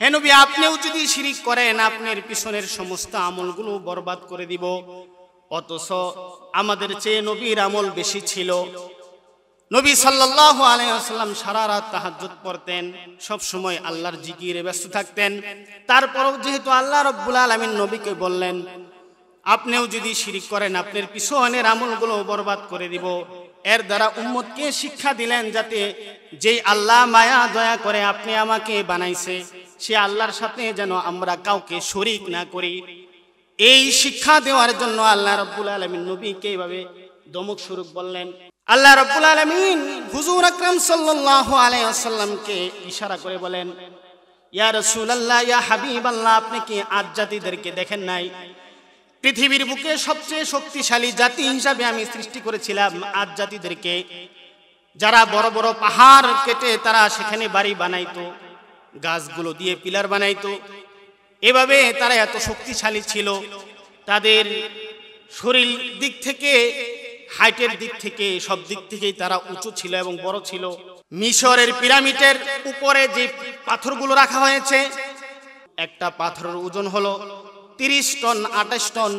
হে নবী, আপনিও যদি শিরিক করেন আপনার পিছনের সমস্ত আমলগুলো বরবাদ করে দিব। অথচ আমাদের চেয়ে নবীর আমল বেশি ছিল। নবী সাল্লাল্লাহু আলাইহি ওয়াসাল্লাম সারা রাত তাহাজ্জুদ পড়তেন, সব সময় আল্লাহর জিকিরে ব্যস্ত থাকতেন। তারপরেও যেহেতু আল্লাহ রাব্বুল আলামিন নবীকে বললেন আপনিও যদি শিরিক করেন আপনার পিছনের আমলগুলো বরবাদ করে দিব, এর দ্বারা উম্মতকে শিক্ষা দিলেন যাতে যেই আল্লাহ মায়া দয়া করে আপনি আমাকে বানাইছে সে আল্লাহর সাথে যেন আমরা কাউকে শরীক না করি। এই শিক্ষা দেওয়ার জন্য আল্লাহ রাব্বুল আলামিন নবীকে এইভাবে দমক স্বরূপ বললেন। আল্লাহ রাব্বুল আলামিন হুজুর আকরাম সাল্লাল্লাহু আলাইহি ওয়াসাল্লামকে ইশারা করে বলেন, ইয়া রাসূলুল্লাহ, ইয়া হাবিবাল্লাহ, আপনি কি আদ জাতিদেরকে দেখেন নাই? পৃথিবীর বুকে সবচেয়ে শক্তিশালী জাতি হিসাবে আমি সৃষ্টি করেছিলাম আদ জাতিদেরকে, যারা বড় বড় পাহাড় কেটে তারা সেখানে বাড়ি বানাইতো, গাছগুলো দিয়ে পিলার বানাইতো। এভাবে তারা এত শক্তিশালী ছিল, তাদের শরীর দিক থেকে, হাইটের দিক থেকে, সব দিক থেকেই তারা উঁচু ছিল এবং বড় ছিল। মিশরের পিরামিডের উপরে যে পাথরগুলো রাখা হয়েছে, একটা পাথরের ওজন হলো 30 টন 28 টন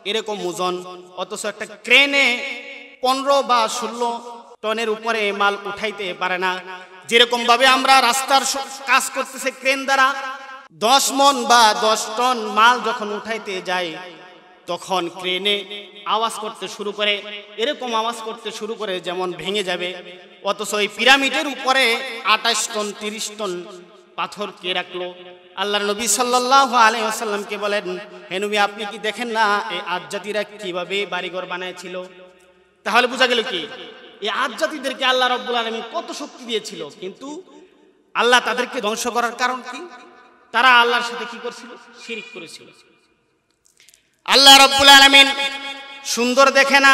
এরকম ওজন। অথচ একটা ক্রেনে 15 বা 16 টনের উপরে মাল উঠাইতে পারে না। যেরকম ভাবে আমরা রাস্তার কাজ করতেছে ক্রেন দ্বারা, 10 মন বা 10 টন মাল যখন উঠাইতে যায় তখন ক্রেনে আওয়াজ করতে শুরু করে, এরকম আওয়াজ করতে শুরু করে যেমন ভেঙে যাবে। অথচ এই পিরামিডের উপরে 28 টন 30 টন পাথর কে রাখলো? আল্লাহর নবী সাল্লাল্লাহু আলাইহি ওয়াসাল্লামকে বলেন, হে নবী, আপনি কি দেখেন না এই আদ জাতিরা কিভাবে বাড়িঘর বানাইছিল? তাহলে বোঝা গেল কি এই আদ জাতিদেরকে আল্লাহ রাব্বুল আলামিন কত শক্তি দিয়েছিল, কিন্তু আল্লাহ তাদেরকে ধ্বংস করার কারণ কি? তারা আল্লাহর সাথে কি করেছিল? শিরিক করেছিল। আল্লাহ রাব্বুল আলামিন সুন্দর দেখে না,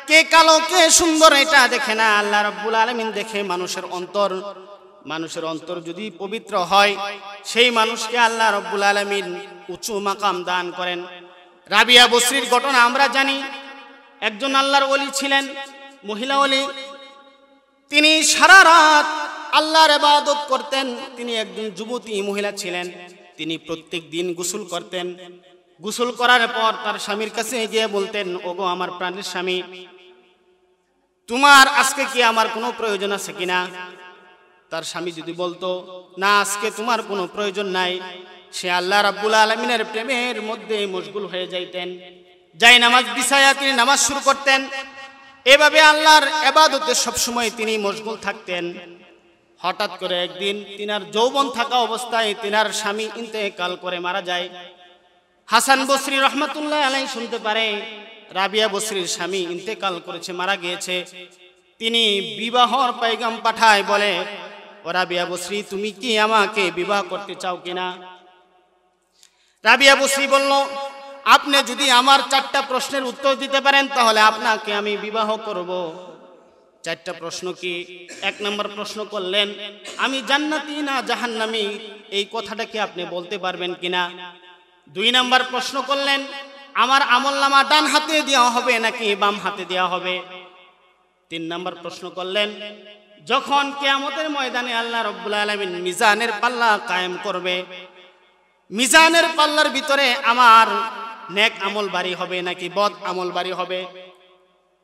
কে কালো কে সুন্দর এটা দেখে না। আল্লাহ রাব্বুল আলামিন দেখে মানুষের অন্তর। মানুষের অন্তর যদি পবিত্র হয় সেই মানুষকে আল্লাহ রাব্বুল আলামিন উঁচু মাকাম দান করেন। রাবিয়া বসরির ঘটনা আমরা জানি। একজন আল্লাহর ওলি ছিলেন, মহিলা ওলি। তিনি সারা রাত আল্লাহর ইবাদত করতেন। তিনি একজন যুবতী মহিলা ছিলেন। তিনি প্রত্যেক দিন গোসল করতেন। গোসল করার পর তার স্বামীর কাছে গিয়ে বলতেন, ওগো আমার প্রাণের স্বামী, তোমার আজকে কি আমার কোনো প্রয়োজন আছে কিনা? তার স্বামী যদি বলতো না, আজকে তোমার কোনো প্রয়োজন নাই, সে আল্লাহ রাব্বুল আলামিনের প্রেমের মধ্যে মশগুল হয়ে যাইতেন। যাই নামাজ বিছায়া তিনি নামাজ শুরু করতেন। এভাবে আল্লাহর ইবাদতে সবসময় তিনি মশগুল থাকতেন। হঠাৎ করে একদিন তিনার যৌবন থাকা অবস্থায় তিনার স্বামী ইন্তেকাল করে মারা যায়। হাসান বসরি রহমাতুল্লাহ আলাইহি শুনতে পারে রাবিয়া বসরির স্বামী ইন্তেকাল করেছে, মারা গিয়েছে। তিনি বিবাহর পয়গাম পাঠায়, বলে, ও রাবিয়া বসরি, তুমি কি আমাকে বিবাহ করতে চাও কিনা? রাবিয়া বসরি বলল, আপনি যদি আমার 4টা প্রশ্নের উত্তর দিতে পারেন তাহলে আপনাকে আমি বিবাহ করব। 4টা প্রশ্ন কি? 1 নম্বর প্রশ্ন করলেন, আমি জান্নাতি না জাহান্নামী, এই কথাটা কি আপনি বলতে পারবেন কিনা? 2 নম্বর প্রশ্ন করলেন, আমার আমলনামা ডান হাতে দেওয়া হবে নাকি বাম হাতে দেওয়া হবে? 3 নম্বর প্রশ্ন করলেন, যখন কিয়ামতের ময়দানে আল্লাহ রাব্বুল আলামিন মিজানের পাল্লা কায়েম করবে, মিজানের পাল্লার ভিতরে আমার নেক আমল বাড়ি হবে নাকি বদ আমল বাড়ি হবে?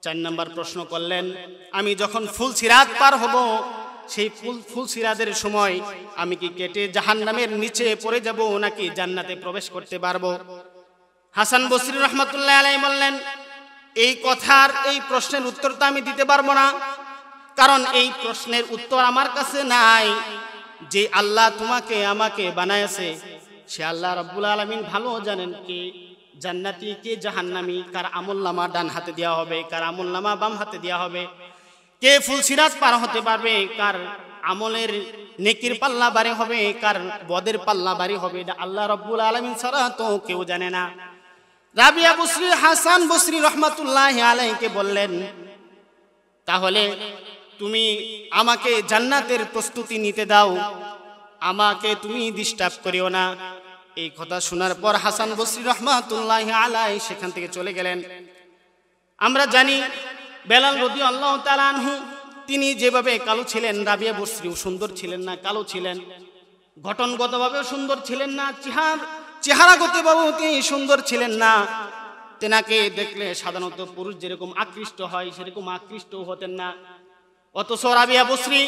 4 নম্বর প্রশ্ন করলেন, আমি যখন ফুল সিরাত পার হব সেই ফুল সিরাতের সময় আমি কি কেটে জাহান্নামের নিচে পড়ে যাব নাকি জান্নাতে প্রবেশ করতে পারবো? হাসান বসরি রহমাতুল্লাহ আলাইহি বললেন, এই কথার এই প্রশ্নের উত্তর তো আমি দিতে পারবো না, কারণ এই প্রশ্নের উত্তর আমার কাছে নাই। যে আল্লাহ তোমাকে আমাকে বানায়ছে সে আল্লাহ রাব্বুল আলামিন ভালো জানেন কে জান্নাতি কে জাহান্নামী, কার আমলনামা ডান হাতে দেওয়া হবে, কার আমলনামা বাম হাতে দেওয়া হবে, কে ফুল সিরাত পার হতে পারবে, কার আমলের নেকির পাল্লা বাড়ি হবে, কার বদের পাল্লা বাড়ি হবে, এটা আল্লাহ রাব্বুল আলামিন ছাড়া তো কেউ জানে না। রাবিয়া বসরি হাসান বসরি রহমাতুল্লাহি আলাইহিকে বললেন, তাহলে তুমি আমাকে জান্নাতের প্রস্তুতি নিতে দাও, আমাকে তুমি ডিস্টার্ব করিও না। এই কথা শোনার পর হাসান বসরি রহমাতুল্লাহি আলাইহি সেখান থেকে চলে গেলেন। আমরা জানি বেলাল রাদিয়াল্লাহু তাআলা আনহু তিনি যেভাবে কালো ছিলেন, রাবিয়া বসরিও সুন্দর ছিলেন না, কালো ছিলেন। গঠনগতভাবেও সুন্দর ছিলেন না, চেহারাগতভাবেও তিনি সুন্দর ছিলেন না। তেনাকে দেখলে সাধারণত পুরুষ যেরকম আকৃষ্ট হয় সেরকম আকৃষ্ট হতেন না। অথচ রাবিয়া বসরি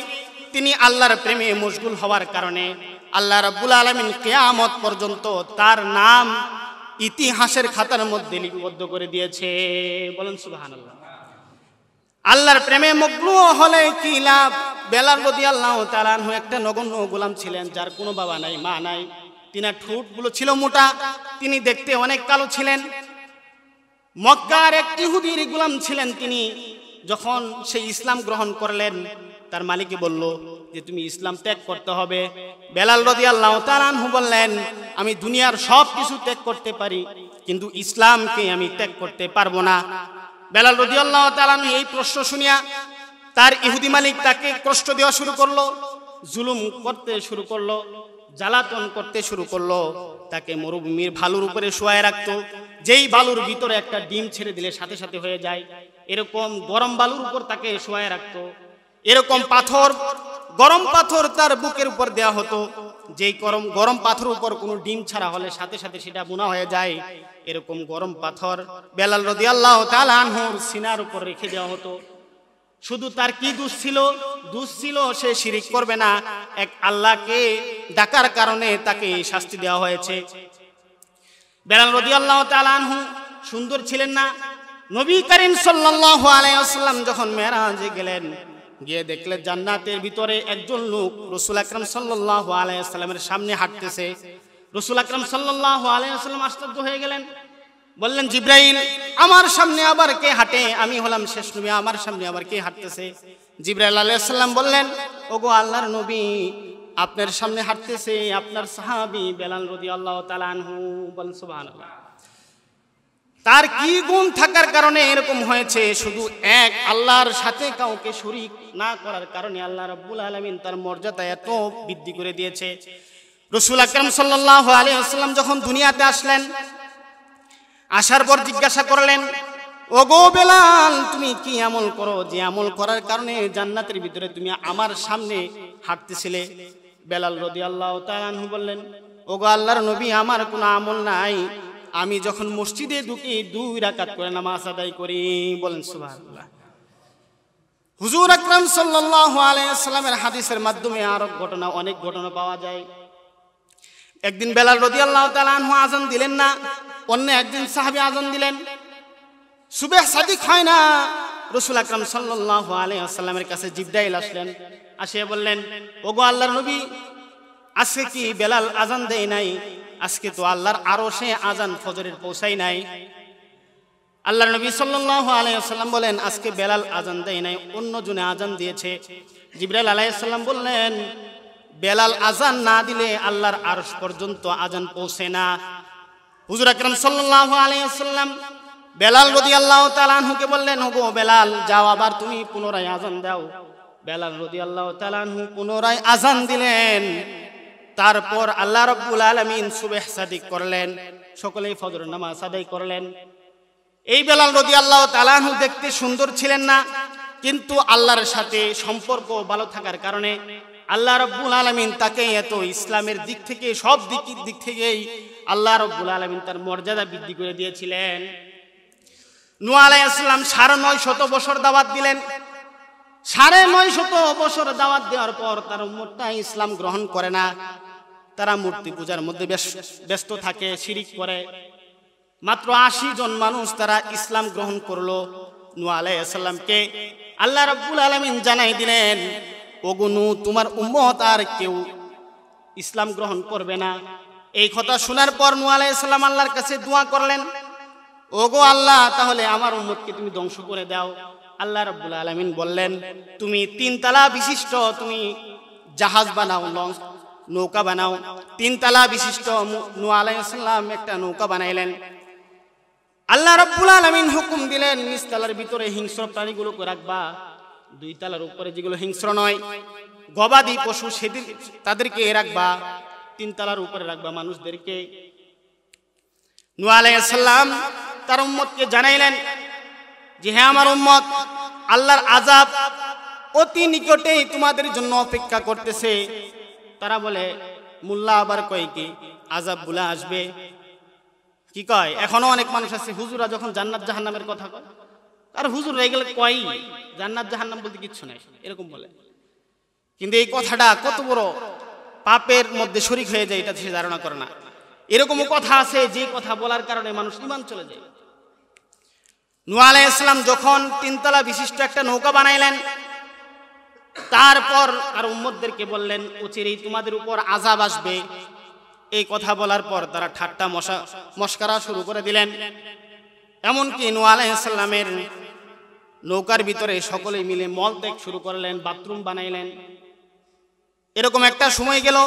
তিনি আল্লাহর প্রেমে মশগুল হওয়ার কারণে আল্লাহ রাব্বুল আলামিন কিয়ামত পর্যন্ত তার নাম ইতিহাসের খাতার মধ্যে লিপিবদ্ধ করে দিয়েছে। বলেন সুবহানাল্লাহ। আল্লাহর প্রেমে মগ্ন হলে কি লাভ? বেলাল রাদিয়াল্লাহু তাআলা আনহু একটা নগণ্য গোলাম ছিলেন, যার কোনো বাবা নাই মা নাই। তিনার ঠোঁটগুলো ছিল মোটা, তিনি দেখতে অনেক কালো ছিলেন। মক্কার এক ইহুদির গোলাম ছিলেন তিনি। যখন সেই ইসলাম গ্রহণ করলেন, তার মালিকই বলল যে তুমি ইসলাম ত্যাগ করতে হবে। বেলাল রাদিয়াল্লাহু তাআলা আনহু বললেন, আমি দুনিয়ার সব কিছু ত্যাগ করতে পারি, কিন্তু ইসলামকে আমি ত্যাগ করতে পারবো না। বেলাল রাদিয়াল্লাহু তাআলা আনহু এই প্রশ্ন শুনিয়া তার ইহুদি মালিক তাকে কষ্ট দেওয়া শুরু করলো, জুলুম করতে শুরু করলো, জ্বালাতন করতে শুরু করলো। তাকে মরুভূমির ভালুর উপরে শোয়ায় রাখতো, যেই বালুর ভিতরে একটা ডিম ছেড়ে দিলে সাথে সাথে হয়ে যায়, এরকম গরম বালুর উপর তাকে শোয়ায় রাখতো। এরকম পাথর, গরম পাথর তার বুকের উপর দেয়া হতো, যেই গরম পাথর উপর কোনো ডিম ছাড়া হলে সাথে সাথে সেটা বোনা হয়ে যায়। এরকম গরম পাথর বেলাল রাদিয়াল্লাহু তাআলা আনহুর সিনার উপর রেখে দেওয়া হতো। শুধু তার কি দোষ ছিল সে শিরিক করবে না, এক আল্লাহকে ডাকার কারণে তাকে শাস্তি দেওয়া হয়েছে। বেলাল রাদিয়াল্লাহু তাআলা আনহু সুন্দর ছিলেন না। নবী করিম সাল্লাল্লাহু আলাইহি ওয়াসাল্লাম যখন মেরাজে গেলেন, গিয়ে দেখলেন জান্নাতের ভিতরে একজন লোক রাসূল আকরাম সাল্লাল্লাহু আলাইহি ওয়াসাল্লামের সামনে হাঁটতেছে। রাসূল আকরাম সাল্লাল্লাহু আলাইহি ওয়াসাল্লাম আশ্চর্য হয়ে গেলেন, বললেন, জিবরাইল, আমার সামনে আবার কে হাঁটে? আমি হলাম শেষ নবী, আমার সামনে আবার কে হাঁটতেছে? জিবরাইল আলাইহিস সালাম বললেন, ওগো আল্লাহর নবী, আপনার সামনে হাঁটতেছে আপনার সাহাবী বেলাল রাদিয়াল্লাহু তাআলা আনহু। বলেন সুবহানাল্লাহ। তার কি গুণ থাকার কারণে এরকম হয়েছে? শুধু এক আল্লাহর সাথে কাউকে শরীক না করার কারণে আল্লাহ রাব্বুল আলামিন তার মর্যাদা এত বৃদ্ধি করে দিয়েছে। রাসূল আকরাম সাল্লাল্লাহু আলাইহি ওয়াসাল্লাম যখন দুনিয়াতে আসলেন, আসার পর জিজ্ঞাসা করলেন, ওগো বেলাল, তুমি কি আমল করো যে আমল করার কারণে জান্নাতের ভিতরে তুমি আমার সামনে হাঁটতেছিলে? বেলাল রাদিয়াল্লাহু তাআলা আনহু বললেন, ওগো আল্লাহর নবী, আমার কোনো আমল নাই, আমি যখন মসজিদে ঢুকি 2 রাকাত করে নামাজ আদায় করি। বলেন সুবহানাল্লাহ। হুজুর আকরাম সাল্লাল্লাহু আলাইহি ওয়াসাল্লামের হাদিসের মাধ্যমে আরো অনেক ঘটনা পাওয়া যায়। একদিন বেলাল রাদিয়াল্লাহু তাআলা আনহু আযান দিলেন না, অন্য একদিন সাহাবী আযান দিলেন। সুবহ সাদিক হয় না, রাসূল আকরাম সাল্লাল্লাহু আলাইহি ওয়াসাল্লামের কাছে জিবরাইল আসলেন, আসিয়া বললেন, ওগো আল্লাহর নবী, আজকে কি বেলাল আযান দেয় নাই? আজকে তো আল্লাহর আরশে আযান ফজরের পৌঁছাই নাই। আল্লাহর নবী সাল্লাল্লাহু আলাইহি ওয়াসাল্লাম বলেন, আজকে বেলাল আযান দেয় নাই, অন্য জনে আযান দিয়েছে। জিবরাইল আলাইহিস সালাম বললেন, বেলাল আযান না দিলে আল্লাহর আরশ পর্যন্ত আযান পৌঁছে না। হুজুর আকরাম সাল্লাল্লাহু আলাইহি ওয়াসাল্লাম বেলাল রাদিয়াল্লাহু তাআলা আনহুকে বললেন, ওগো বেলাল, যাও আবার তুমি পুনরায় আযান দাও। বেলাল রাদিয়াল্লাহু তাআলা আনহু পুনরায় আযান দিলেন। তারপর আল্লাহ রাব্বুল আলামিন সুবহ সাদিক করলেন, সকলেই ফজর নামাজ আদায় করলেন। এই বেলাল রাদিয়াল্লাহু তাআলা আনহু দেখতে সুন্দর ছিলেন না, কিন্তু আল্লাহর সাথে সম্পর্ক ভালো থাকার কারণে আল্লাহ রাব্বুল আলামিন তাকে এত ইসলামের দিক থেকে সব দিক থেকেই আল্লাহ রাব্বুল আলামিন তার মর্যাদা বৃদ্ধি করে দিয়েছিলেন। নূহ আলাইহিস সালাম 950 বছর দাওয়াত দিলেন। 950 বছর দাওয়াত দেওয়ার পর তার উম্মতটা ইসলাম গ্রহণ করে না। তারা মূর্তি পূজার মধ্যে ব্যস্ত থাকে, শিরিক করে। মাত্র 80 জন মানুষ তারা ইসলাম গ্রহণ করলো। নূহ আলাইহিস সালামকে আল্লাহ রাব্বুল আলামিন জানাই দিলেন, ওগো নূহ, তোমার উম্মত আর কেউ ইসলাম গ্রহণ করবে না। এই কথা শোনার পর নূহ আলাইহিস সালাম আল্লাহর কাছে দোয়া করলেন, ওগো আল্লাহ, তাহলে আমার উম্মতকে তুমি ধ্বংস করে দাও। আল্লাহ রাব্বুল আলামিন বললেন, তুমি 3 তলা বিশিষ্ট তুমি জাহাজ বানাও, নৌকা বানাও। 3 তলা বিশিষ্ট নূহ আলাইহিস সালাম একটা নৌকা বানাইলেন। আল্লাহ রাব্বুল আলামিন হুকুম দিলেন, নিচ তলার ভিতরে হিংস্র প্রাণীগুলোকে রাখবা, 2 তলার উপরে যেগুলো হিংস্র নয়, গবাদি পশু তাদেরকে রাখবা, 3 তলার উপরে রাখবা মানুষদেরকে। নূহ আলাইহিস সালাম তার উম্মতকে জানাইলেন যে, হে আমার উম্মত, আল্লাহর আযাব অতি নিকটেই তোমাদের জন্য অপেক্ষা করতেছে। তারা বলে, মোল্লা আবার কয় কি আযাব বলে আসবে। কি কয়? এখনো অনেক মানুষ আছে হুজুরা যখন জান্নাত জাহান্নামের কথা কয়, আর হুজুর এগুলো কয় জান্নাত জাহান্নাম বলতে কিচ্ছু নাই, এরকম বলে। কিন্তু এই কথাটা কত বড় পাপের মধ্যে শরীক হয়ে যায় এটা সে ধারণা করে না। এরকমও কথা আছে যে কথা বলার কারণে মানুষ ঈমান চলে যায়। নূহ আলাইহিস সালাম যখন 3 তলা বিশিষ্ট একটা নৌকা বানাইলেন, তারপর আর উম্মতদেরকে বললেন অচিরেই তোমাদের উপর আযাব আসবে। এই কথা বলার পর তারা ঠাট্টা মশকরা শুরু করে দিলেন। এমনকি নূহ আলাইহিস সালামের নৌকার ভিতরে সকলেই মিলে মলত্যাগ শুরু করলেন, বাথরুম বানাইলেন। এরকম একটা সময় গেল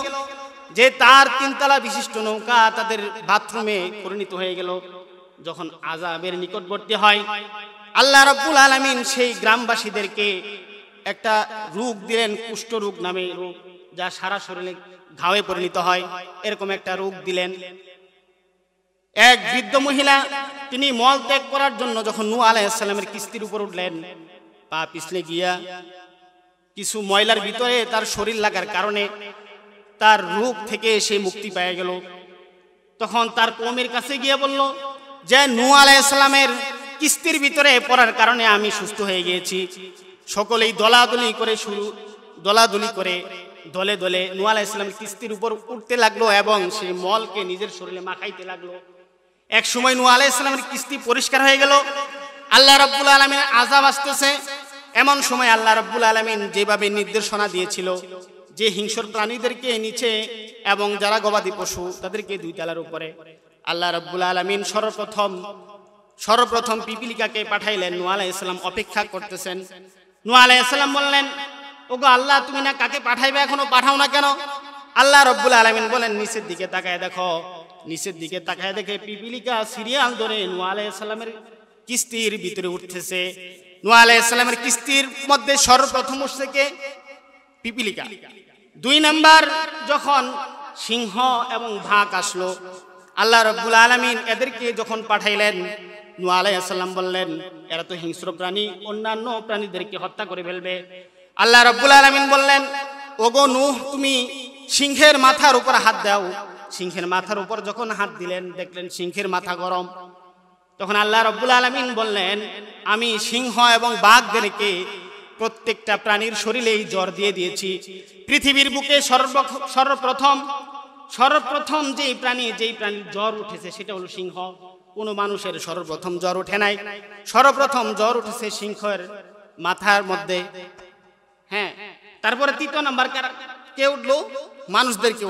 যে তার 3 তলা বিশিষ্ট নৌকা তাদের বাথরুমে পরিণত হয়ে গেল। যখন আযাবের নিকটবর্তী হয়, আল্লাহ রাব্বুল আলামিন সেই গ্রামবাসীদেরকে একটা রোগ দিলেন, কুষ্ঠ রোগ নামে রোগ, যা সারা শরীরে ঘাওয়ে পরিণত হয়। এরকম একটা রোগ দিলেন। এক বৃদ্ধ মহিলা তিনি মল ত্যাগ করার জন্য যখন নূহ আলাইহিস সালামের কিস্তির উপর উঠলেন, পা পিছলে গিয়া কিছু ময়লার ভিতরে তার শরীর লাগার কারণে তার রোগ থেকে সে মুক্তি পেয়ে গেল। তখন তার কওমের কাছে গিয়ে বলল যে নূহ আলাইহিস সালামের কিস্তির ভিতরে পড়ার কারণে আমি সুস্থ হয়ে গিয়েছি। সকলেই দলাদলি করে দলে দলে নূহ আলাইহিস সালামের কিস্তির উপর উঠতে লাগলো এবং সেই মলকে নিজের শরীরে মাখাইতে লাগলো। এক সময় নূহ আলাইহিস সালামের কিস্তি পরিষ্কার হয়ে গেল। আল্লাহ রাব্বুল আলামিনের আযাব আসতেছে। এমন সময় আল্লাহ রাব্বুল আলামিন যেভাবে নির্দেশনা দিয়েছিল যে হিংস্র প্রাণীদেরকে নিচে এবং যারা গবাদি পশু তাদেরকে 2 তলার উপরে, আল্লাহ রাব্বুল আলামিন সর্বপ্রথম পিপিলিকাকে পাঠাইলেন। নূহ আলাইহিস সালাম অপেক্ষা করতেছেন। নূহ আলাইহিস সালাম বললেন, ওগো আল্লাহ, তুমি না কাকে পাঠাইবে, এখনো পাঠাও না কেন? আল্লাহ রাব্বুল আলামিন বলেন, নিচের দিকে তাকায় দেখো। নিচের দিকে তাকায় দেখে পিপিলিকা সিরিয়াল ধরে নূহ আলাইহিস সালামের কিস্তির ভিতরে উঠতেছে। নূহ আলাইহিস সালামের কিস্তির মধ্যে সর্বপ্রথম উঠছে কে? পিপিলিকা। 2 নাম্বার যখন সিংহ এবং বাঘ আসলো, আল্লাহ রাব্বুল আলামিন এদেরকে যখন পাঠাইলেন, নূহ আলাইহিস সালাম বললেন, এরা তো হিংস্র প্রাণী, অন্যান্য প্রাণীদেরকে হত্যা করে ফেলবে। আল্লাহ রাব্বুল আলামিন বললেন, ওগো নূহ, তুমি সিংহের মাথার উপর হাত দাও। সিংহের মাথার উপর যখন হাত দিলেন, দেখলেন সিংহের মাথা গরম। তখন আল্লাহ রাব্বুল আলামিন বললেন, আমি সিংহ এবং বাঘদেরকে প্রত্যেকটা প্রাণীর শরীরেই জ্বর দিয়ে দিয়েছি। পৃথিবীর বুকে সর্বপ্রথম যেই প্রাণীর জ্বর উঠেছে সেটা হলো সিংহ। কোন মানুষের সর্বপ্রথম জ্বর ওঠে নাই, সর্বপ্রথম জ্বর উঠেছে সিংহের মাথার মধ্যে। হ্যাঁ, তারপরে 3 নাম্বার কে উঠলো? মানুষদেরকে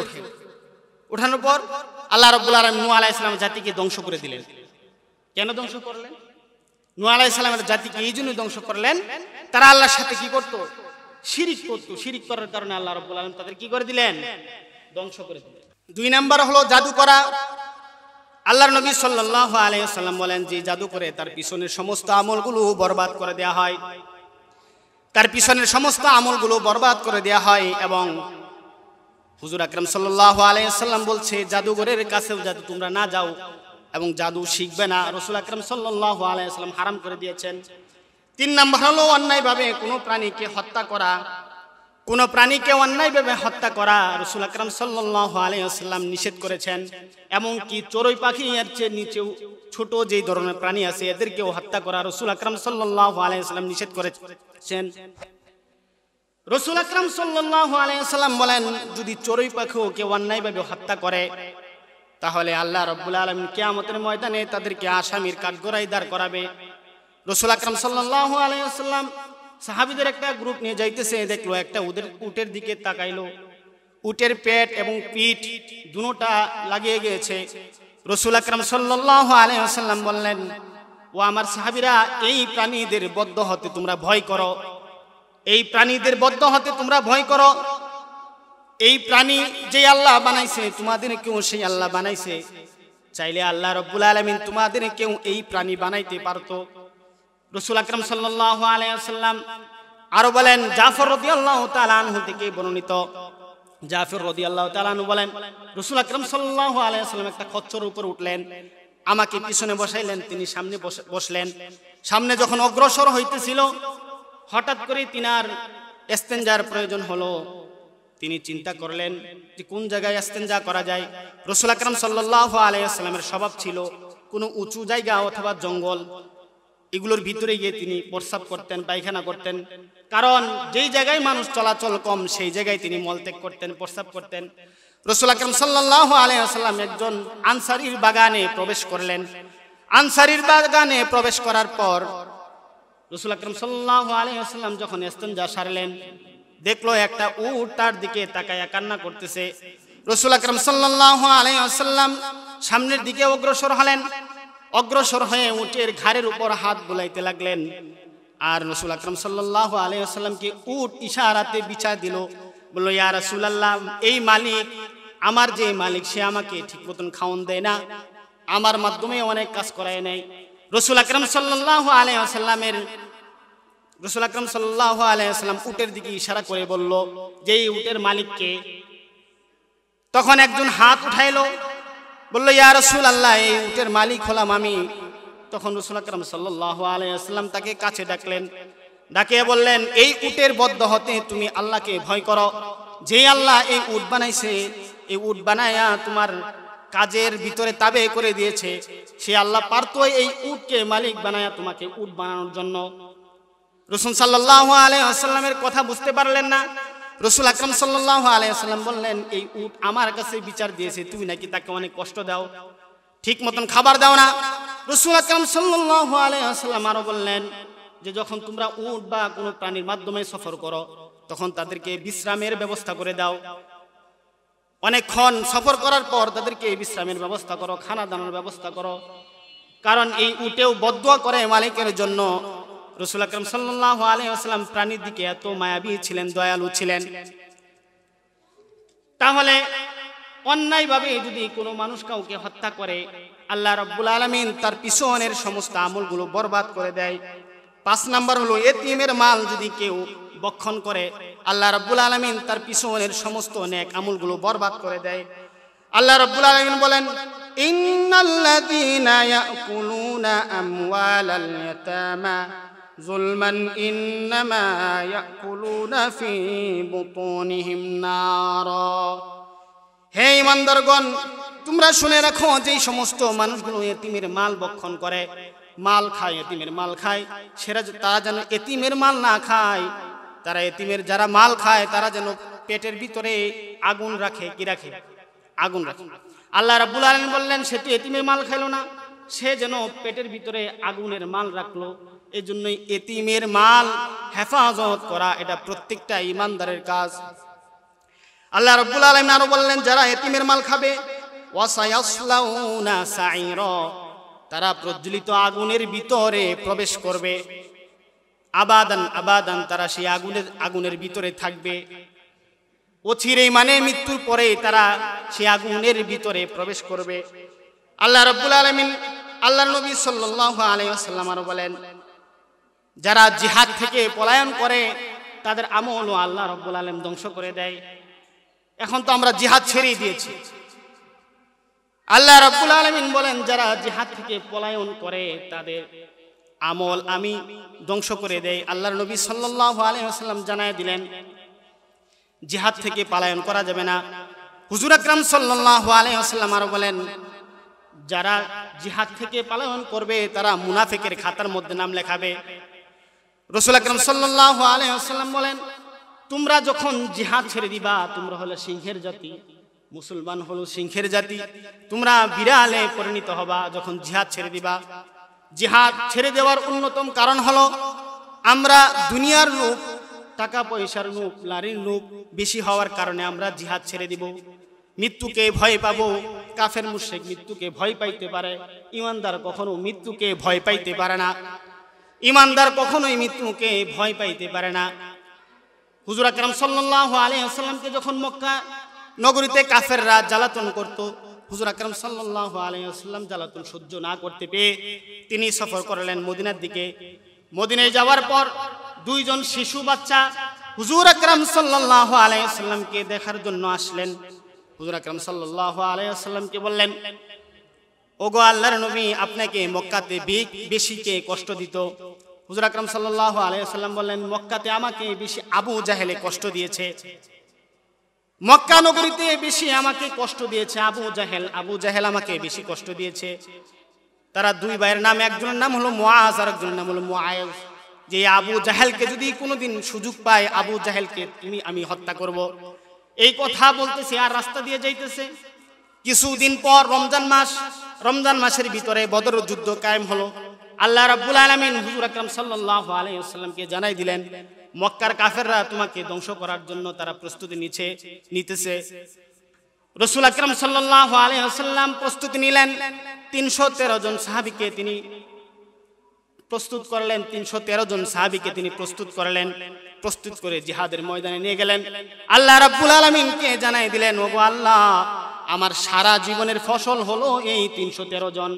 উঠানোর পর আল্লাহ রাব্বুল আলামিন নূহ আলাইহিস সালাম জাতিকে ধ্বংস করে দিলেন। কেন ধ্বংস করলেন? নূহ আলাইহিস সালামের জাতিকে এই জন্য ধ্বংস করলেন, তারা আল্লাহর সাথে কি করত? শিরিক করত। শিরিক করার কারণে আল্লাহ রাব্বুল আলামিন তাদের কি করে দিলেন? ধ্বংস করে দিলেন। 2 নাম্বার হলো জাদু করা। আল্লাহর নবী সাল্লাল্লাহু আলাইহি ওয়াসাল্লাম বলেন, যে জাদু করে তার পিছনের সমস্ত আমলগুলো বরবাদ করে দেয়া হয়। তার পিছনের সমস্ত আমলগুলো বরবাদ করে দেয়া হয়। এবং হুজুর আকরাম সাল্লাল্লাহু আলাইহি ওয়াসাল্লাম বলছে, জাদুঘরের কাছেও যাতে তোমরা না যাও এবং জাদু শিখবে না। রাসূল আকরাম সাল্লাল্লাহু আলাইহি ওয়াসাল্লাম হারাম করে দিয়েছেন। 3 নাম্বার হলো অন্যায়ভাবে কোনো প্রাণীকে হত্যা করা। কোনো প্রাণীকে অন্যায়ভাবে হত্যা করা রাসূল আকরাম সাল্লাল্লাহু আলাইহি ওয়াসাল্লাম নিষেধ করেছেন। এমনকি চড়ুই পাখি এর চেয়ে নিচেও ছোট যে ধরনের প্রাণী আছে এদেরকেও হত্যা করা রাসূল আকরাম সাল্লাল্লাহু আলাইহি ওয়াসাল্লাম নিষেধ করেছেন। রাসূল আকরাম সাল্লাল্লাহু আলাইহি ওয়াসাল্লাম বলেন, যদি চড়ুই পাখিও কেউ অন্যায়ভাবে হত্যা করে তাহলে আল্লাহ রাব্বুল আলামিন কিয়ামতের ময়দানে তাদেরকে আসামির কাঠগড়ায় দাঁড় করাবে। রাসূল আকরাম সাল্লাল্লাহু আলাইহি ওয়াসাল্লাম সাহাবীদের একটা গ্রুপ নিয়ে যাইতেছে, দেখলো একটা উটের দিকে তাকাইলো। উটের পেট এবং পিঠ দুটোটা লাগিয়ে গিয়েছে। রাসূল আকরাম সাল্লাল্লাহু আলাইহি ওয়াসাল্লাম বললেন, ও আমার সাহাবীরা, এই প্রাণীদের বদ্ধ হতে তোমরা ভয় করো। এই প্রাণীদের বদ্ধ হতে তোমরা ভয় করো। এই প্রাণী যে আল্লাহ বানাইছে তোমাদেরকেও সেই আল্লাহ বানাইছে। চাইলে আল্লাহ রাব্বুল আলামিন তোমাদেরকেও এই প্রাণী বানাইতে পারতো। রাসূল আকরাম সাল্লাল্লাহু আলাইহি ওয়াসাল্লাম আরো বলেন, জাফর রাদিয়াল্লাহু তাআলা আনহু থেকে বর্ণিত, জাফর রাদিয়াল্লাহু তাআলা আনহু বলেন, রাসূল আকরাম সাল্লাল্লাহু আলাইহি ওয়াসাল্লাম একটা খচ্চরের উপর উঠলেন, আমাকে পিছনে বসাইলেন, তিনি সামনে বসলেন। সামনে যখন অগ্রসর হইতেছিল হঠাৎ করে তিনার ইস্তেনজার প্রয়োজন হলো। তিনি চিন্তা করলেন যে কোন জায়গায় ইস্তেঞ্জা করা যায়। রাসূল আকরাম সাল্লাল্লাহু আলাইহি ওয়াসাল্লামের স্বভাব ছিল কোনো উঁচু জায়গা অথবা জঙ্গল এগুলোর ভিতরে গিয়ে তিনি প্রস্রাব করতেন, পায়খানা করতেন। কারণ যেই জায়গায় মানুষ চলাচল কম সেই জায়গায় তিনি মলত্যাগ করতেন, প্রস্রাব করতেন। রাসূল আকরাম সাল্লাল্লাহু আলাইহি ওয়াসাল্লাম একজন আনসারীর বাগানে প্রবেশ করলেন। আনসারীর বাগানে প্রবেশ করার পর রাসূল আকরাম সাল্লাল্লাহু আলাইহি ওয়াসাল্লাম যখন ইস্তেঞ্জা সারলেন, দেখলো একটা উট তার দিকে তাকায়া কান্না করতেছে। রাসূল আকরাম সাল্লাল্লাহু আলাইহি ওয়াসাল্লাম সামনের দিকে অগ্রসর হলেন। অগ্রসর হয়ে উটের ঘাড়ের উপর হাত বুলাইতে লাগলেন। আর রাসূল আকরাম সাল্লাল্লাহু আলাইহি ওয়াসাল্লামকে উট ইশারাতে বিছা দিল, বলল, ইয়া রাসূলুল্লাহ, এই মালিক, আমার যে মালিক, সে আমাকে ঠিক মতন খাওন দেয় না, আমার মাধ্যমে অনেক কাজ করায় নেয়। রাসূল আকরাম সাল্লাল্লাহু আলাইহি ওয়াসাল্লাম উটের দিকে ইশারা করে বলল যে এই উটের মালিককে। তখন একজন হাত উঠাইলো, বলল, ইয়া রাসূলুল্লাহ, এই উটের মালিক হলাম আমি। তখন রাসূল আকরাম সাল্লাল্লাহু আলাইহি ওয়াসাল্লাম তাকে কাছে ডাকলেন, ডাকিয়ে বললেন, এই উটের বদ্ধ হতে তুমি আল্লাহকে ভয় করো। যেই আল্লাহ এই উট বানাইছে, এই উট বানায়া তোমার কাজের ভিতরে তাবে করে দিয়েছে, সে আল্লাহ পারতো এই উটকে মালিক বানায়া তোমাকে উট বানানোর জন্য। রাসূল সাল্লাল্লাহু আলাইহি ওয়াসাল্লামের কথা বুঝতে পারলেন না। রাসূল আকরাম সাল্লাল্লাহু আলাইহি ওয়াসাল্লাম বললেন, এই উট আমার কাছে বিচার দিয়েছে, তুমি নাকি তাকে অনেক কষ্ট দাও, ঠিক মতন খাবার দাও না। রাসূল আকরাম সাল্লাল্লাহু আলাইহি ওয়াসাল্লাম আরো বললেন যে যখন তোমরা উট বা কোনো প্রাণীর মাধ্যমে সফর করো তখন তাদেরকে বিশ্রামের ব্যবস্থা করে দাও। অনেকক্ষণ সফর করার পর তাদেরকে বিশ্রামের ব্যবস্থা করো, খানা দানার ব্যবস্থা করো। কারণ এই উটেও বদদুয়া করে মালিকের জন্য। রাসূল আকরাম সাল্লাল্লাহু আলাইহি ওয়াসাল্লাম প্রাণীর দিকে এত মায়াবী ছিলেন, দয়ালু ছিলেন। তাহলে অন্যায়ভাবে যদি কোনো মানুষ কাউকে হত্যা করে, আল্লাহ রাব্বুল আলামিন তার পিছনের সমস্ত আমলগুলো বরবাদ করে দেয়। 5 নাম্বার হলো এতিমের মাল যদি কেউ বক্ষণ করে, আল্লাহ রাব্বুল আলামিন তার পিছনের সমস্ত নেক আমলগুলো বরবাদ করে দেয়। আল্লাহ রাব্বুল আলামিন বলেন, ইন্নাল্লাযীনা ইয়াকুলুনা আমওয়ালাল ইয়াতামা যুলমান ইন্নামা ইয়াকুলুনা ফি বুতুনিহিম নারা। হে ঈমানদারগণ, তোমরা শুনে রাখো, যেই সমস্ত মানুষগুলো এতিমের মাল বক্ষণ করে, মাল খায়, এতিমের মাল খায়, তারা যেন এতিমের মাল না খায়। তারা এতিমের যারা মাল খায় তারা যেন পেটের ভিতরে আগুন রাখে। কি রাখে? আগুন রাখে। আল্লাহ রাব্বুল আলামিন বললেন, সে তো এতিমের মাল খাইলো না, সে যেন পেটের ভিতরে আগুনের মাল রাখলো। এই জন্যই এতিমের মাল হেফাজত করা এটা প্রত্যেকটা ঈমানদারের কাজ। আল্লাহ রাব্বুল আলামিন আরো বললেন, যারা এতিমের মাল খাবে, ওয়াসায়াসলাউনা সাইরা, তারা প্রজ্বলিত আগুনের ভিতরে প্রবেশ করবে। আবাদান আবাদান, তারা সেই আগুনের ভিতরে থাকবে অচিরেই, মানে মৃত্যুর পরে তারা সেই আগুনের ভিতরে প্রবেশ করবে। আল্লাহ রাব্বুল আলামিন, আল্লাহর নবী সাল্লাল্লাহু আলাইহি ওয়াসাল্লাম আরো বলেন, যারা জিহাদ থেকে পলায়ন করে তাদের আমলও আল্লাহ রাব্বুল আলামিন ধ্বংস করে দেয়। এখন তো আমরা জিহাদ ছেড়ে দিয়েছি। আল্লাহ রাব্বুল আলামিন বলেন, যারা জিহাদ থেকে পলায়ন করে তাদের আমল আমি ধ্বংস করে দেই। আল্লাহর নবী সাল্লাল্লাহু আলাইহি ওয়াসাল্লাম জানায় দিলেন, জিহাদ থেকে পলায়ন করা যাবে না। হুজুর আকরাম সাল্লাল্লাহু আলাইহি ওয়াসাল্লাম আরো বলেন, যারা জিহাদ থেকে পলায়ন করবে তারা মুনাফিকের খাতার মধ্যে নাম লেখাবে। রাসূল আকরাম সাল্লাল্লাহু আলাইহি ওয়াসাল্লাম বলেন, তোমরা যখন জিহাদ ছেড়ে দিবা, তোমরা হলো সিংহের জাতি, মুসলমান হলো সিংহের জাতি, তোমরা বিড়ালে পরিণত হবা যখন জিহাদ ছেড়ে দিবা। জিহাদ ছেড়ে দেওয়ার অন্যতম কারণ হলো আমরা দুনিয়ার লোভ, টাকা পয়সার লোভ, নারীর লোভ বেশি হওয়ার কারণে আমরা জিহাদ ছেড়ে দিব। মৃত্যুকে ভয় পাবো। কাফের মুশরিক মৃত্যুকে ভয় পাইতে পারে, ঈমানদার কখনো মৃত্যুকে ভয় পাইতে পারে না। ঈমানদার কখনোই মৃত্যুকে ভয় পাইতে পারে না। হুজুর আকরাম সাল্লাল্লাহু আলাইহি ওয়াসাল্লামকে যখন মক্কা নগরীতে কাফেররা জ্বালাতন করত, হুজুর আকরাম সাল্লাল্লাহু আলাইহি ওয়াসাল্লাম জ্বালাতন সহ্য না করতে পেয়ে তিনি সফর করলেন মদিনার দিকে। মদিনায় যাওয়ার পর দুইজন শিশু বাচ্চা হুজুর আকরাম সাল্লাল্লাহু আলাইহি ওয়াসাল্লামকে দেখার জন্য আসলেন। হুজুর আকরাম সাল্লাল্লাহু আলাইহি ওয়াসাল্লামকে বললেন, ওগো আল্লাহর নবী, আপনাকে মক্কাতে বেশি কে কষ্ট দিত? হুজুর আকরাম সাল্লাল্লাহু আলাইহি ওয়াসাল্লাম বললেন, মক্কাতে আমাকে বেশি আবু জাহেলে কষ্ট দিয়েছে। মক্কা নগরীতে বেশি আমাকে কষ্ট দিয়েছে আবু জাহেল আমাকে বেশি কষ্ট দিয়েছে। তারা দুই ভাইয়ের নাম, একজনের নাম হলো মুআজ আর একজনের নাম হলো মুআইজ। যে আবু জাহেলকে যদি কোনোদিন সুযোগ পায়, আবু জাহেলকে আমি হত্যা করব, এই কথা বলতেছে আর রাস্তা দিয়ে যাইতেছে। কিছুদিন পর রমজান মাসের ভিতরে বদর যুদ্ধ কায়েম হলো। আল্লাহ রাব্বুল আলামিন হুজুর আকরাম সাল্লাল্লাহু আলাইহি ওয়াসাল্লামকে জানাই দিলেন, মক্কার কাফেররা তোমাকে ধ্বংস করার জন্য তারা প্রস্তুতি নিতেছে। রাসূল আকরাম সাল্লাল্লাহু আলাইহি ওয়াসাল্লাম প্রস্তুতি নিলেন। 313 জন সাহাবীকে তিনি প্রস্তুত করলেন। 313 জন সাহাবীকে তিনি প্রস্তুত করলেন। প্রস্তুত করে জিহাদের ময়দানে নিয়ে গেলেন। আল্লাহ রাব্বুল আলামিনকে জানাই দিলেন, ওগো আল্লাহ, আমার সারা জীবনের ফসল হলো এই 313 জন।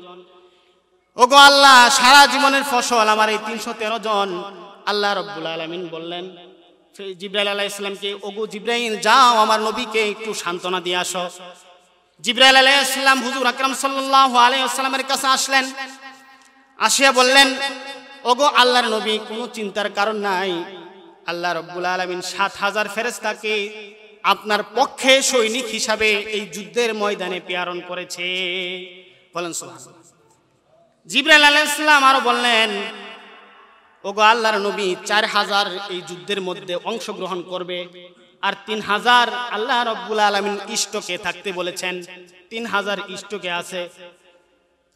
ওগো আল্লাহ, সারা জীবনের ফসল আমার এই 313 জন। আল্লাহ রাব্বুল আলামিন বললেন জিবরাইল আলাইহিস সালামকে, ওগো জিবরাইল, যাও আমার নবীকে একটু সান্ত্বনা দিয়ে আসো। জিবরাইল আলাইহিস সালাম হুজুর আকরাম সাল্লাল্লাহু আলাইহি ওয়াসাল্লামের কাছে আসলেন। আসিয়া বললেন, ওগো আল্লাহর নবী, কোনো চিন্তার কারণ নাই। আল্লাহ রাব্বুল আলামিন 7000 ফেরেশতাকে আপনার পক্ষে সৈনিক হিসাবে এই যুদ্ধের ময়দানে প্রেরণ করেছে। বলেন সুবহানাল্লাহ। জিবরাইল আলাইহিস সালাম আরো বললেন, ওগো আল্লাহর নবী, 4000 এই যুদ্ধের মধ্যে অংশগ্রহণ করবে, আর 3000 আল্লাহ রাব্বুল আলামিন ইষ্টকে থাকতে বলেছেন। 3000 ইষ্টকে আছে।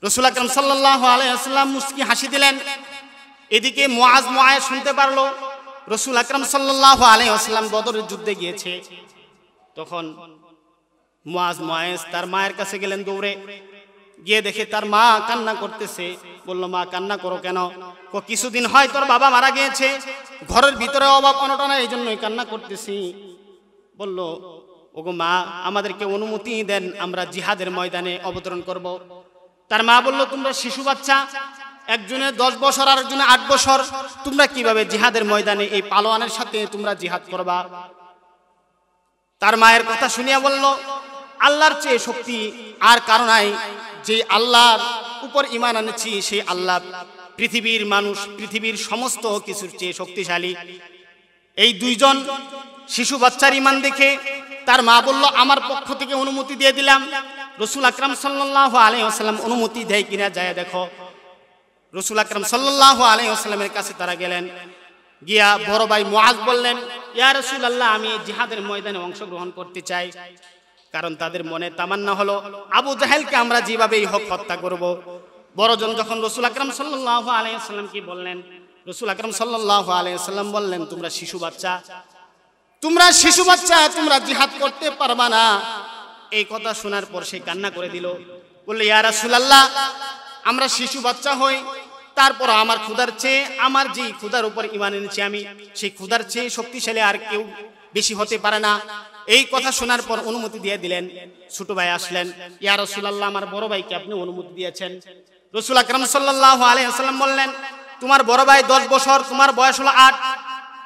রাসূল আকরাম সাল্লাল্লাহু আলাইহি ওয়াসাল্লাম মুস্কি হাসি দিলেন। এদিকে মুআজ শুনতে পারলো রাসূল আকরাম সাল্লাল্লাহু আলাইহি ওয়াসাল্লাম বদরের যুদ্ধে গিয়েছে। তখন মুআজ তার মায়ের কাছে গেলেন দৌড়ে। গিয়ে দেখে তার মা কান্না করতেছে। বলল, মা কান্না করো কেন? কিছুদিন হয় তোর বাবা মারা গিয়েছে, ঘরের ভিতরে অভাব অনটন, এই জন্যই কান্না করতেছি। বলল, ওগো মা, আমাদেরকে অনুমতি দেন, আমরা জিহাদের ময়দানে অবতরণ করব। তার মা বলল, তোমরা শিশু বাচ্চা, একজনের 10 বছর আর একজনের 8 বছর, তোমরা কিভাবে জিহাদের ময়দানে এই পালোয়ানের সাথে তোমরা জিহাদ করবা? তার মায়ের কথা শুনিয়া বলল, আল্লাহর চেয়ে শক্তি আর কারো নাই। যে আল্লাহর উপর ঈমান আনেছি, সেই আল্লাহ পৃথিবীর মানুষ, পৃথিবীর সমস্ত কিছুর চেয়ে শক্তিশালী। এই দুইজন শিশু বাচ্চার ঈমান দেখে তার মা বলল, আমার পক্ষ থেকে অনুমতি দিয়ে দিলাম। রাসূল আকরাম সাল্লাল্লাহু আলাইহি ওয়াসাল্লাম অনুমতি দেয় কিনা যায় দেখো। রাসূল আকরাম সাল্লাল্লাহু আলাইহি ওয়াসাল্লামের কাছে তারা গেলেন। গিয়া বড় ভাই মুআজ বললেন, ইয়া রাসূলুল্লাহ, আমি জিহাদের ময়দানে অংশগ্রহণ করতে চাই। কারণ তাদের মনে তামান্না হলো আবু জাহেলকে আমরা যেভাবেই হোক হত্যা করব। বড়জন যখন রাসূল আকরাম সাল্লাল্লাহু আলাইহি ওয়াসাল্লামকে বললেন, রাসূল আকরাম সাল্লাল্লাহু আলাইহি ওয়াসাল্লাম বললেন, তোমরা শিশু বাচ্চা, তোমরা জিহাদ করতে পারবা না। এই কথা শোনার পর সে কান্না করে দিল। বলল, ইয়া রাসূলুল্লাহ, আমরা শিশু বাচ্চা হই, তারপর আমার ক্ষুধার চেয়ে, আমার যে ক্ষুধার উপর ঈমান এনেছি আমি, সেই ক্ষুধার চেয়ে শক্তিশালী আর কেউ বেশি হতে পারে না। এই কথা শোনার পর অনুমতি দিয়ে দিলেন। ছোট ভাই আসলেন, ইয়া রাসূলুল্লাহ, আমার বড় ভাইকে আপনি অনুমতি দিয়েছেন। রাসূল আকরাম সাল্লাল্লাহু আলাইহি ওয়াসাল্লাম বললেন, তোমার বড় ভাই 10 বছর, তোমার বয়স হলো 8,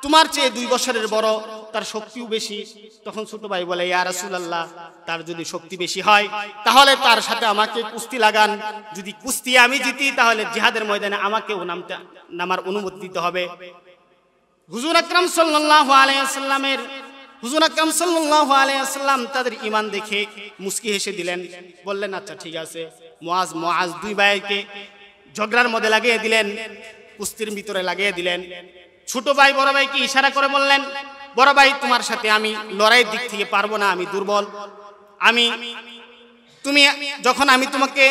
তোমার চেয়ে 2 বছরের বড়, তার শক্তিও বেশি। তখন ছোট ভাই বলে, ইয়া রাসূলুল্লাহ, তার যদি শক্তি বেশি হয় তাহলে তার সাথে আমাকে কুস্তি লাগান। যদি কুস্তি আমি জিতি তাহলে জিহাদের ময়দানে আমাকেও নামার অনুমতি দিতে হবে। হুজুর আকরাম সাল্লাল্লাহু আলাইহি ওয়াসাল্লাম তাদের ঈমান দেখে মুস্কি হেসে দিলেন। বললেন, আচ্ছা ঠিক আছে। মুআজ 2 ভাইকে ঝগড়ার মধ্যে লাগিয়ে দিলেন, কুস্তির ভিতরে লাগিয়ে দিলেন। ছোট ভাই বড় ভাইকে ইশারা করে বললেন, বড় ভাই, তোমার সাথে আমি লড়াইয়ের দিক থেকে পারবো না, আমি দুর্বল। যখন আমি তোমাকে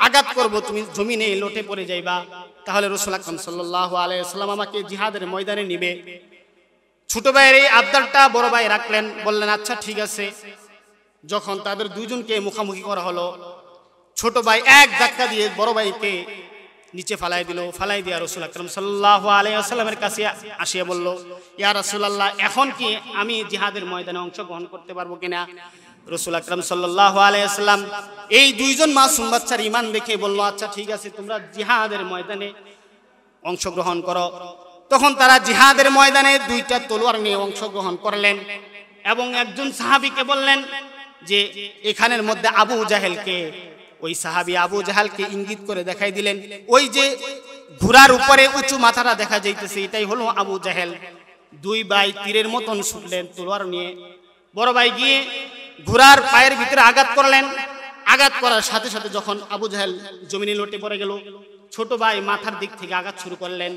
আঘাত করব, তুমি জমিনে লটে পড়ে যাইবা, তাহলে রাসূল আকরাম সাল্লাল্লাহু আলাইহি ওয়াসাল্লাম আমাকে জিহাদের ময়দানে নিবে। ছোট ভাইয়ের এই আবদারটা বড় ভাই রাখলেন। বললেন, আচ্ছা ঠিক আছে। যখন তাদের দুইজনকে মুখোমুখি করা হলো, ছোট ভাই এক ধাক্কা দিয়ে বড় ভাইকে নিচে ফালাই দিল। ফালাই দিয়া রাসূল আকরাম সাল্লাল্লাহু আলাইহি ওয়াসাল্লামের কাছে আসিয়া বলল, ইয়া রাসূলুল্লাহ, এখন কি আমি জিহাদের ময়দানে অংশগ্রহণ করতে পারবো কিনা? রাসূল আকরাম সাল্লাল্লাহু আলাইহি ওয়াসাল্লাম এই দুইজন মাসুম বাচ্চার ঈমান দেখে বলল, আচ্ছা ঠিক আছে, তোমরা জিহাদের ময়দানে অংশগ্রহণ করো। তখন তারা জিহাদের ময়দানে 2টা তলোয়ার নিয়ে অংশগ্রহণ করলেন এবং একজন সাহাবীকে বললেন যে এখানের মধ্যে আবু জাহেলকে, ওই সাহাবী আবু জাহেলকে ইঙ্গিত করে দেখাই দিলেন, ওই যে ঘোড়ার উপরে উঁচু মাথাটা দেখা যাইতেছে, এটাই হলো আবু জাহেল। 2 ভাই তীরের মতন ছুটলেন তলোয়ার নিয়ে। বড় ভাই গিয়ে ঘোড়ার পায়ের ভিতরে আঘাত করলেন। আঘাত করার সাথে সাথে যখন আবু জাহেল জমিনে লটে পড়ে গেল, ছোট ভাই মাথার দিক থেকে আঘাত শুরু করলেন।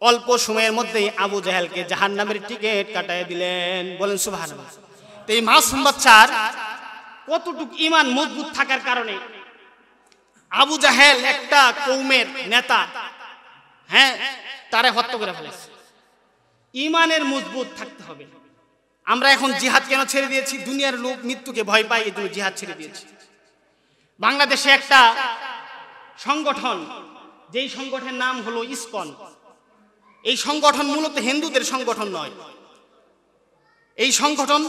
অল্প সময়ের মধ্যেই আবু জাহেলকে জাহান্নামের টিকিট কাটায় দিলেন। বলেন সুবহানাল্লাহ। তো এই মাসুম বাচ্চার কতটুকু ঈমান মজবুত থাকার কারণে আবু জাহেল একটা কওমের নেতা, হ্যাঁ, তারে হত্যা করে ফেলেছে। ঈমানের মজবুত থাকতে হবে। আমরা এখন জিহাদ কেন ছেড়ে দিয়েছি? দুনিয়ার লোক মৃত্যুকে ভয় পায়, এই জন্য জিহাদ ছেড়ে দিয়েছি। বাংলাদেশে একটা সংগঠন, যেই সংগঠনের নাম হলো ইসকন, এই সংগঠন মূলত হিন্দুদের সংগঠন নয়। এই সংগঠন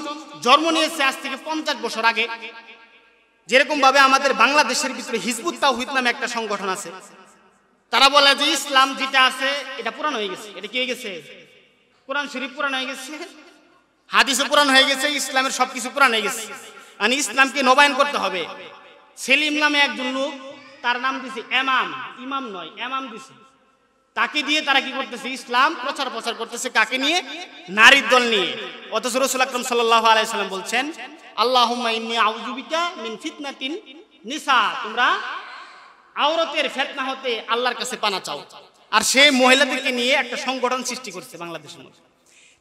জন্ম নিয়েছে আজ থেকে 50 বছর আগে। যেরকম ভাবে আমাদের বাংলাদেশের ভিতরে হিজবুত তাওহীদ নামে একটা সংগঠন আছে, তারা বলে যে ইসলাম যেটা আছে এটা পুরান হয়ে গেছে। এটা কি হয়ে গেছে? কোরআন শরীফ পুরান হয়ে গেছে, হাদিসও পুরান হয়ে গেছে, ইসলামের সবকিছু পুরান হয়ে গেছে, মানে ইসলামকে নবায়ন করতে হবে। সেলিম নামে একজন লোক, তার নাম দিছে এমাম, ইমাম নয় এমাম দিছে। তাকে দিয়ে তারা কি করতেছে? ইসলাম প্রচার করতেছে। কাকে নিয়ে? নারীর দল নিয়ে। অথচ রাসূল আকরাম সাল্লাল্লাহু আলাইহি সাল্লাম বলছেন, আল্লাহুম্মা ইন্নী আউযু বিকা মিন ফিতনাতিন নিসা, তোমরা আওরাতের ফিতনা হতে আল্লাহর কাছে পানা চাও। আর সেই মহিলাদেরকে নিয়ে একটা সংগঠন সৃষ্টি করছে বাংলাদেশের মধ্যে।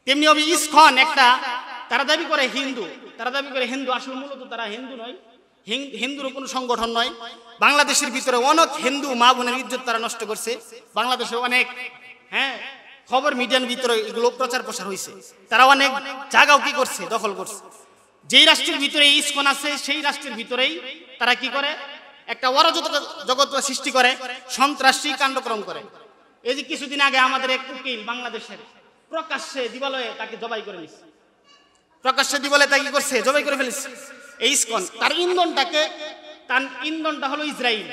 তেমনি হবে ইসকন একটা, তারা দাবি করে হিন্দু, আসলে মূলত তারা হিন্দু নয়, হিন্দুর কোনো সংগঠন নয়। বাংলাদেশের ভিতরে অনেক হিন্দু মা বোনের ইজ্জত তারা নষ্ট করছে। বাংলাদেশের অনেক, হ্যাঁ, খবর মিডিয়ার ভিতরে এগুলো প্রচার প্রসার হয়েছে। তারা অনেক জায়গাও কি করছে? দখল করছে। যেই রাষ্ট্রের ভিতরে ইসকন আছে সেই রাষ্ট্রের ভিতরেই তারা কি করে? একটা অরাজকতা সৃষ্টি করে, সন্ত্রাসী কাণ্ডক্রম করে। এই যে কিছুদিন আগে আমাদের এক উকিল বাংলাদেশের প্রকাশ্যে দিবালয়ে তাকে জবাই করে নিচ্ছে। প্রকাশ্যে দিবালয়ে তাকে কি করছে? জবাই করে ফেলেছে। এই ইসকন তার ইন্ধনটা হলো ইসরায়েল।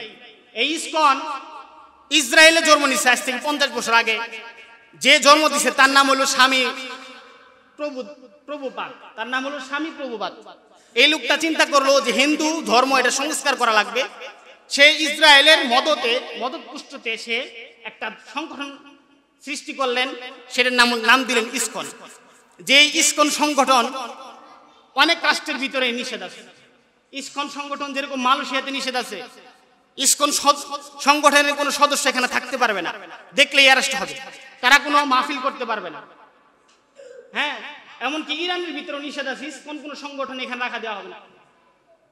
এই ইসকন ইসরায়েলে জন্ম নিচ্ছে আজ থেকে 50 বছর আগে। যে জন্ম দিছে তার নাম হলো স্বামী প্রভুপাদ, তার নাম হলো স্বামী প্রভুপাদ। এই লোকটা চিন্তা করলো যে হিন্দু ধর্ম এটা সংস্কার করা লাগবে। সে ইসরায়েলের মদত পুষ্টতে সে একটা সংগঠন সৃষ্টি করলেন, সেটার নাম দিলেন ইসকন। যে ইসকন সংগঠন অনেক রাষ্ট্রের ভিতরে নিষেধ আছে। ইসকন সংগঠন যেরকম মালয়েশিয়াতে নিষেধ আছে, ইসকন সংগঠনের কোনো সদস্য এখানে থাকতে পারবে না, দেখলেই অ্যারেস্ট হবে। তারা কোনো মাহফিল করতে পারবে না। হ্যাঁ, এমনকি ইরানের ভিতরে নিষেধ আছে, ইসকন কোনো সংগঠন এখানে রাখা দেওয়া হবে না।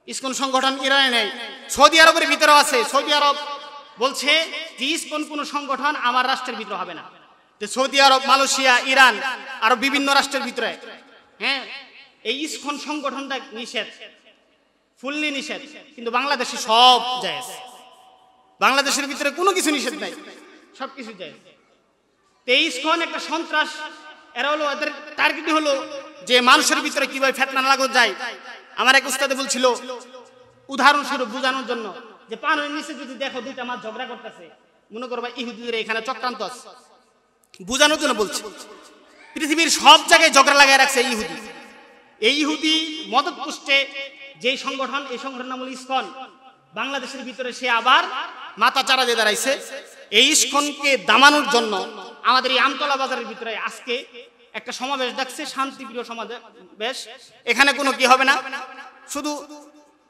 ইসকন সংগঠন ইরানে নেই, সৌদি আরবের ভিতরেও আছে। সৌদি আরব বলছে যে ইসকন কোনো সংগঠন আমার রাষ্ট্রের ভিতরে হবে না। সৌদি আরব, মালয়েশিয়া, ইরান আরো বিভিন্ন রাষ্ট্রের ভিতরে, হ্যাঁ, এই ইসকন সংগঠনটা নিষেধ, ফুললি নিষেধ। কিন্তু বাংলাদেশে সব জায়েজ। বাংলাদেশের ভিতরে কোনো কিছু নিষেধ নাই, সবকিছু জায়েজ। এই ইসকন একটা সন্ত্রাস। এরা হলো, এদের টার্গেট হলো যে মানুষের ভিতরে কিভাবে ফিতনা লাগানো যায়। আমার এক উস্তাদে বলছিল, উদাহরণস্বরূপ বোঝানোর জন্য, যে পানির নিচে যদি দেখো দুইটা মাছ ঝগড়া করতেছে, মনে করবা ইহুদিদের এখানে চক্রান্ত আছে, বোঝানোর জন্য বলছে। পৃথিবীর সব জায়গায় ঝগড়া লাগায় রাখছে ইহুদি। এই ইহুদি মদত পুষ্টে যেই সংগঠন, এই সংগঠনের নাম হলো ইসকন। বাংলাদেশের ভিতরে সে আবার মাথা চারা দিয়ে দাঁড়াইছে। এই ইসকনকে দামানোর জন্য আমাদের এই আমতলা বাজারের ভিতরে আজকে একটা সমাবেশ ডাকছে, শান্তিপ্রিয় সমাবেশ। এখানে কোনো কি হবে না, শুধু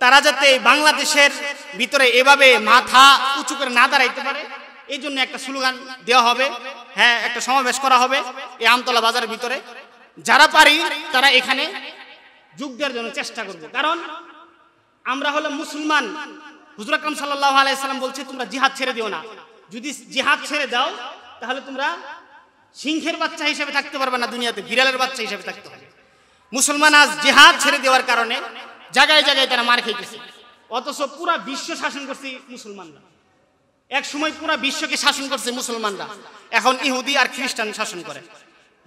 তারা যাতে বাংলাদেশের ভিতরে এভাবে মাথা উঁচু করে না দাঁড়াইতে পারে, এই জন্য একটা স্লোগান দেওয়া হবে। হ্যাঁ, একটা সমাবেশ করা হবে এই আমতলা বাজারের ভিতরে। যারা পারি তারা এখানে যোগ দেওয়ার জন্য চেষ্টা করব। কারণ আমরা হলো মুসলমান। হুজুর আকরাম সাল্লাল্লাহু আলাইহি সাল্লাম বলছে, তোমরা জিহাদ ছেড়ে দিও না। যদি জিহাদ ছেড়ে দাও তাহলে তোমরা সিংহের বাচ্চা হিসেবে থাকতে পারবে না, দুনিয়াতে বিড়ালের বাচ্চা হিসেবে থাকতে হবে। মুসলমান আজ জিহাদ ছেড়ে দেওয়ার কারণে জায়গায় জায়গায় তারা মার খাইতেছে। অথচ পুরা বিশ্ব শাসন করছে মুসলমানরা। এক সময় পুরা বিশ্বকে শাসন করছে মুসলমানরা, এখন ইহুদি আর খ্রিস্টান শাসন করে।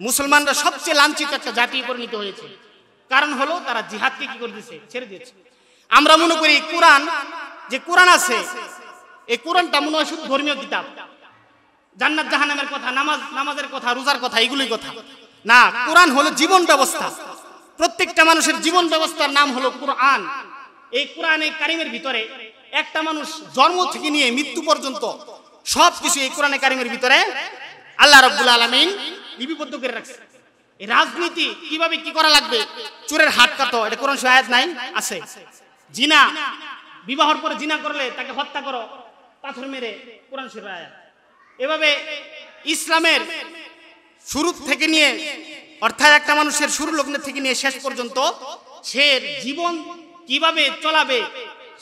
মুসলমানরা সবচেয়ে লাঞ্ছিত একটা জাতি পরিণত হয়েছে। কারণ হলো তারা জিহাদকে কি করে দিয়েছে? ছেড়ে দিয়েছে। আমরা মনে করি কোরআন, যে কোরআন আছে, এই কোরআনটা মনে হয় শুধু ধর্মীয় কিতাব, জান্নাত জাহান্নামের কথা, নামাজের কথা, রোজার কথা, এগুলোই কথা না। কোরআন হলো জীবন ব্যবস্থা। প্রত্যেকটা মানুষের জীবন ব্যবস্থার নাম হলো কোরআন। এই কোরআনে কারিমের ভিতরে একটা মানুষ জন্ম থেকে নিয়ে মৃত্যু পর্যন্ত সবকিছু এই কোরআনে কারিমের ভিতরে আল্লাহ রাব্বুল আলামিন লিপিবদ্ধ করে রাখছে। এই রাজনীতি কিভাবে কি করা লাগবে, চোরের হাত কাটো, এটা কোরআন শরীফে আয়াত নাই? আছে। জিনা, বিবাহর পরে জিনা করলে তাকে হত্যা করো পাথর মেরে, কোরআন শরীফের আয়াত। এভাবে ইসলামের শুরু থেকে নিয়ে, অর্থাৎ একটা মানুষের শুরু লগ্ন থেকে নিয়ে শেষ পর্যন্ত সে জীবন কিভাবে চলাবে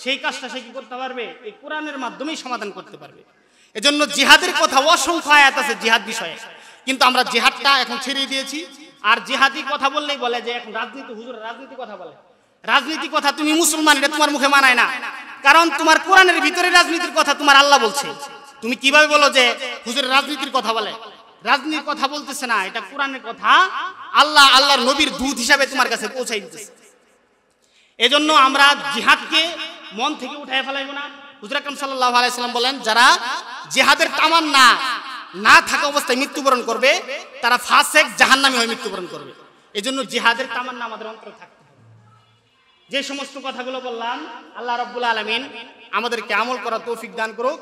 সেই কাজটা সে কি করতে পারবে, এই কোরআনের মাধ্যমেই সমাধান করতে পারবে। এজন্য জিহাদের কথা অসংখ্য আয়াত আছে জিহাদ বিষয়ে, কিন্তু আমরা জিহাদটা এখন ছেড়ে দিয়েছি। আর জিহাদি কথা বললেই বলে যে এখন রাজনীতি, হুজুর রাজনীতি কথা বলে। রাজনীতি কথা তুমি মুসলমান, এটা তোমার মুখে মানায় না, কারণ তোমার কোরআনের ভিতরে রাজনীতির কথা তোমার আল্লাহ বলছে। তুমি কিভাবে বলো যে হুজুর রাজনীতির কথা বলে? রাজনীতির কথা বলতেছে না, এটা কোরআনের কথা, আল্লাহ আল্লাহর নবীর দূত হিসাবে তোমার কাছে পৌঁছাই দিতেছে। এজন্য আমরা জিহাদকে মন থেকে উঠায় ফেলাইব না। হুজুর আকরাম সাল্লাল্লাহু আলাইহি সাল্লাম বলেন, যারা জিহাদের তামান্না না থাকা অবস্থায় মৃত্যুবরণ করবে তারা ফাসেক জাহান্নামী হয়ে মৃত্যুবরণ করবে। এজন্য জিহাদের তামান্না আমাদের অন্তরে থাকতে হবে। যে সমস্ত কথাগুলো বললাম, আল্লাহ রাব্বুল আলামিন আমাদেরকে আমল করার তৌফিক দান করুক।